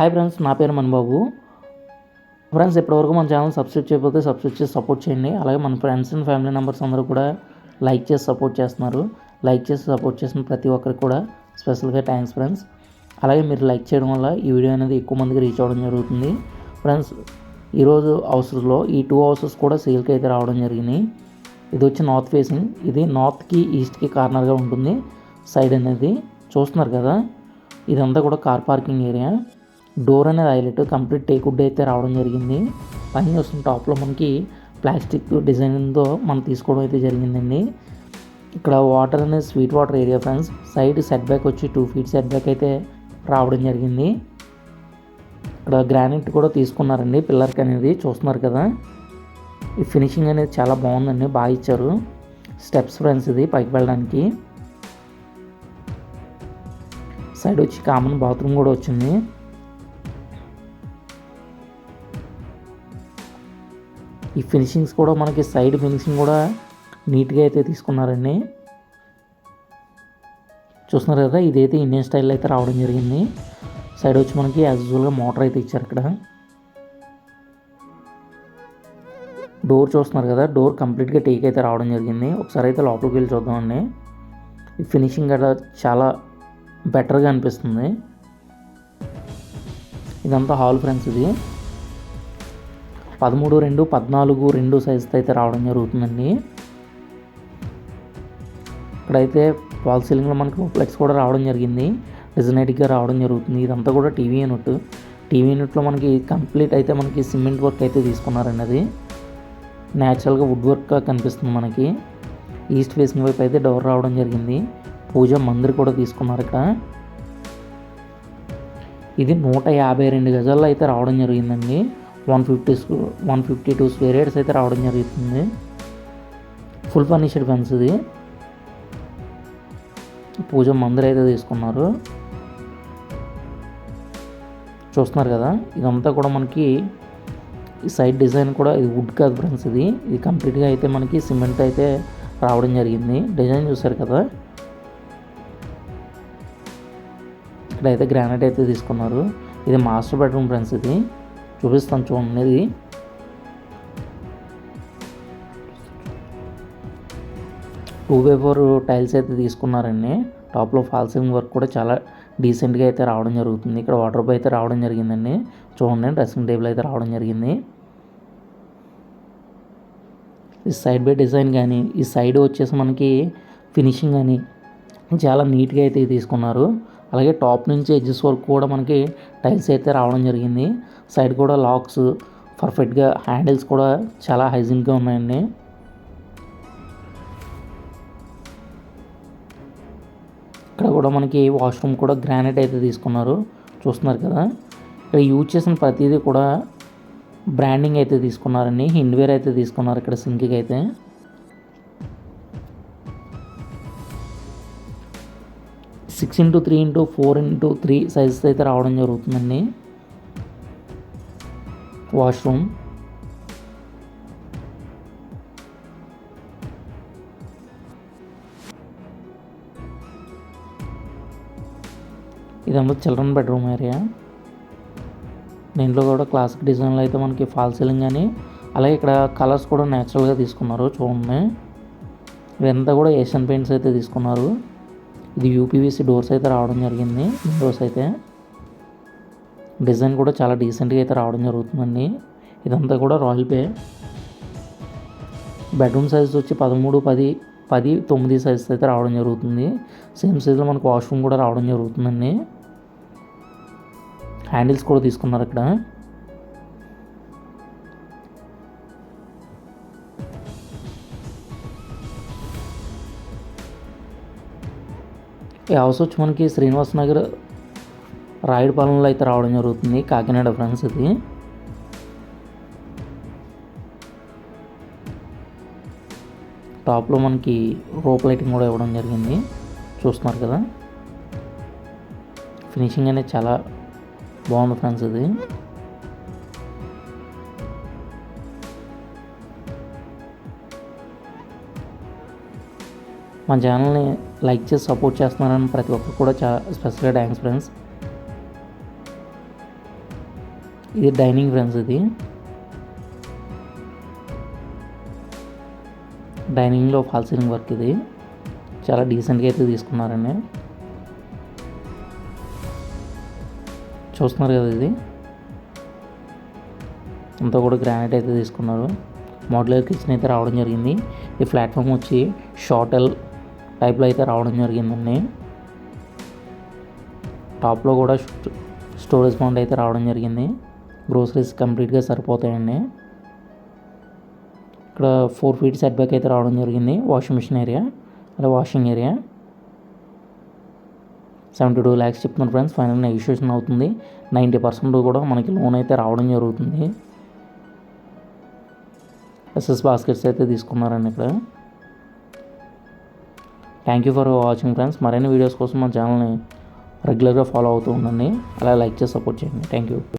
Hi friends, నా పేరు Manibabu. Friends, ఇప్పటివరకు మన ఛానల్ సబ్స్క్రైబ్ చేయకపోతే సబ్స్క్రైబ్ చేసి సపోర్ట్ చేయండి. అలాగే మన ఫ్రెండ్స్ అండ్ ఫ్యామిలీ మెంబర్స్ అందరూ కూడా లైక్ చేసి సపోర్ట్ చేస్తున్నారు. లైక్ చేసి సపోర్ట్ చేసిన ప్రతి ఒక్కరికి కూడా స్పెషల్గా థ్యాంక్స్ ఫ్రెండ్స్. అలాగే మీరు లైక్ చేయడం వల్ల ఈ వీడియో అనేది ఎక్కువ మందికి రీచ్ అవ్వడం జరుగుతుంది. ఫ్రెండ్స్, ఈరోజు హౌసెస్లో ఈ 2 హౌసెస్ కూడా సేల్కి అయితే రావడం జరిగింది. ఇది వచ్చి నార్త్ ఫేసింగ్. ఇది నార్త్కి ఈస్ట్కి కార్నర్గా ఉంటుంది. సైడ్ అనేది చూస్తున్నారు కదా, ఇదంతా కూడా కార్ పార్కింగ్ ఏరియా. డోర్ అనేది హైలైట్, కంప్లీట్ టేక్ వుడ్ అయితే రావడం జరిగింది. పైన వస్తున్న టాప్లో మనకి ప్లాస్టిక్ డిజైన్తో మనం తీసుకోవడం అయితే జరిగిందండి. ఇక్కడ వాటర్ అనేది sweet water area friends. Side set back వచ్చి 2 feet సెట్ బ్యాక్ అయితే రావడం జరిగింది. ఇక్కడ గ్రానైట్ కూడా తీసుకున్నారండి పిల్లర్కి అనేది, చూస్తున్నారు కదా. ఈ ఫినిషింగ్ అనేది చాలా బాగుందండి, బాగా ఇచ్చారు. స్టెప్స్ ఫ్రెండ్స్, ఇది పైకి వెళ్ళడానికి. సైడ్ వచ్చి కామన్ బాత్రూమ్ కూడా వచ్చింది. ఈ ఫినిషింగ్స్ కూడా మనకి సైడ్ ఫినిషింగ్ కూడా నీట్గా అయితే తీసుకున్నారండి. చూస్తున్నారు కదా, ఇదైతే ఇండియన్ స్టైల్లో అయితే రావడం జరిగింది. సైడ్ వచ్చి మనకి యాజ్ యూజువల్గా మోటార్ అయితే ఇచ్చారు. ఇక్కడ డోర్ చూస్తున్నారు కదా, డోర్ కంప్లీట్గా టేక్ అయితే రావడం జరిగింది. ఒకసారి అయితే లోపలికి వెళ్ళి చూద్దామండి. ఈ ఫినిషింగ్ కూడా చాలా బెటర్గా అనిపిస్తుంది. ఇదంతా హాల్ ఫ్రెండ్స్. ఇది 13-2, 14-2 సైజుతో అయితే రావడం జరుగుతుందండి. ఇక్కడైతే వాల్ సీలింగ్లో మనకి ఫ్లెక్స్ కూడా రావడం జరిగింది, డిజైనైట్గా రావడం జరుగుతుంది. ఇదంతా కూడా టీవీ యూనిట్లో మనకి కంప్లీట్ అయితే మనకి సిమెంట్ వర్క్ అయితే తీసుకున్నారండి. అది న్యాచురల్గా వుడ్ వర్క్గా కనిపిస్తుంది మనకి. ఈస్ట్ ఫేసింగ్ వైపు అయితే డోర్ రావడం జరిగింది. పూజ మందిర్ కూడా తీసుకున్నారు. ఇక్కడ ఇది 152 గజాల్లో అయితే రావడం జరిగిందండి. 152 స్క్వేర్ యార్డ్స్ అయితే రావడం జరుగుతుంది. Full furnished fence. ఇది పూజ మందిర్ అయితే తీసుకున్నారు, చూస్తున్నారు కదా. ఇదంతా కూడా మనకి ఈ సైడ్ డిజైన్ కూడా ఇది వుడ్ కాదు ఫ్రెండ్స్. ఇది కంప్లీట్గా అయితే మనకి సిమెంట్ అయితే రావడం జరిగింది. డిజైన్ చూసారు కదా. ఇక్కడైతే గ్రానైట్ అయితే తీసుకున్నారు. ఇది మాస్టర్ బెడ్రూమ్ ఫ్రెండ్స్. ఇది చూపిస్తాను చూడండి. ఇది 2x4 టైల్స్ అయితే తీసుకున్నారండి. టాప్లో ఫాల్ సీలింగ్ వర్క్ కూడా చాలా డీసెంట్గా అయితే రావడం జరుగుతుంది. ఇక్కడ వాటర్ అయితే రావడం జరిగిందండి. చూడండి, డ్రెస్సింగ్ టేబుల్ అయితే రావడం జరిగింది. ఈ సైడ్ బై డిజైన్ కానీ, ఈ సైడ్ వచ్చేసి మనకి ఫినిషింగ్ కానీ చాలా నీట్గా అయితే తీసుకున్నారు. అలాగే టాప్ నుంచి ఎడ్జెస్ వరకు కూడా మనకి టైల్స్ అయితే రావడం జరిగింది. సైడ్ కూడా లాక్స్ పర్ఫెక్ట్గా, హ్యాండిల్స్ కూడా చాలా హైజీన్గా ఉన్నాయండి. ఇక్కడ కూడా మనకి వాష్రూమ్ కూడా గ్రానైట్ అయితే తీసుకున్నారు, చూస్తున్నారు కదా. ఇక్కడ యూజ్ చేసిన ప్రతిదీ కూడా బ్రాండింగ్ అయితే తీసుకున్నారండి. హిండ్వేర్ అయితే తీసుకున్నారు ఇక్కడ సింక్కి అయితే. 6x3x4x3 సైజెస్ అయితే రావడం జరుగుతుందండి. వాష్రూమ్ ఇదంతా చిల్డ్రన్ బెడ్రూమ్ ఏరియా. దీంట్లో కూడా క్లాసిక్ డిజైన్లో అయితే మనకి ఫాల్ సీలింగ్ కానీ, అలాగే ఇక్కడ కలర్స్ కూడా న్యాచురల్గా తీసుకున్నారు. చూడండి, ఇదంతా కూడా ఏషియన్ పెయింట్స్ అయితే తీసుకున్నారు. ఇది యూపీవీసీ డోర్స్ అయితే రావడం జరిగింది. విండోస్ అయితే డిజైన్ కూడా చాలా డీసెంట్గా అయితే రావడం జరుగుతుందండి. ఇదంతా కూడా రాయల్ పే. బెడ్రూమ్ సైజ్ వచ్చి 13-10-9 సైజ్ అయితే రావడం జరుగుతుంది. సేమ్ సైజ్లో మనకు వాష్రూమ్ కూడా రావడం జరుగుతుందండి. హ్యాండిల్స్ కూడా తీసుకున్నారు ఇక్కడ. ఈ హౌస్ వచ్చి మనకి శ్రీనివాస్ నగర్ రాయుడుపాలెంలో అయితే రావడం జరుగుతుంది, కాకినాడ ఫ్రెండ్స్. ఇది టాప్లో మనకి రోప్ లైటింగ్ కూడా ఇవ్వడం జరిగింది, చూస్తున్నారు కదా. ఫినిషింగ్ అనేది చాలా బాగుంది ఫ్రెండ్స్. ఇది మన ఛానల్ని లైక్ చేసి సపోర్ట్ చేస్తున్నారని ప్రతి ఒక్కరు కూడా చాలా స్పెషల్గా థ్యాంక్స్ ఫ్రెండ్స్. ఇది డైనింగ్ ఫ్రెండ్స్. ఇది డైనింగ్లో ఫాల్ సీలింగ్ వర్క్. ఇది చాలా డీసెంట్గా అయితే తీసుకున్నారండి. చూస్తున్నారు కదా, ఇది అంతా కూడా గ్రానైట్ అయితే తీసుకున్నారు. మోడ్యులర్ కిచెన్ అయితే రావడం జరిగింది. ఈ ప్లాట్ఫామ్ వచ్చి షార్టెల్ టైప్లో అయితే రావడం జరిగిందండి. టాప్లో కూడా స్టోరేజ్ పాయింట్ అయితే రావడం జరిగింది. గ్రోసరీస్ కంప్లీట్గా సరిపోతాయండి. ఇక్కడ 4 feet సెట్ బ్యాక్ అయితే రావడం జరిగింది. వాషింగ్ మిషన్ ఏరియా, అలా వాషింగ్ ఏరియా. 72 lakhs చెప్తున్నారు ఫ్రెండ్స్. ఫైనల్ నెగోషియేషన్ అవుతుంది. 90% కూడా మనకి లోన్ అయితే రావడం జరుగుతుంది. ఎస్ఎస్ బాస్కెట్స్ అయితే తీసుకున్నారండి ఇక్కడ. Thank you for watching friends. మరిన్ని వీడియోస్ కోసం మన ఛానల్ని రెగ్యులర్గా ఫాలో అవుతూ ఉండండి. అలా లైక్ చేసి సపోర్ట్ చేయండి. Thank you.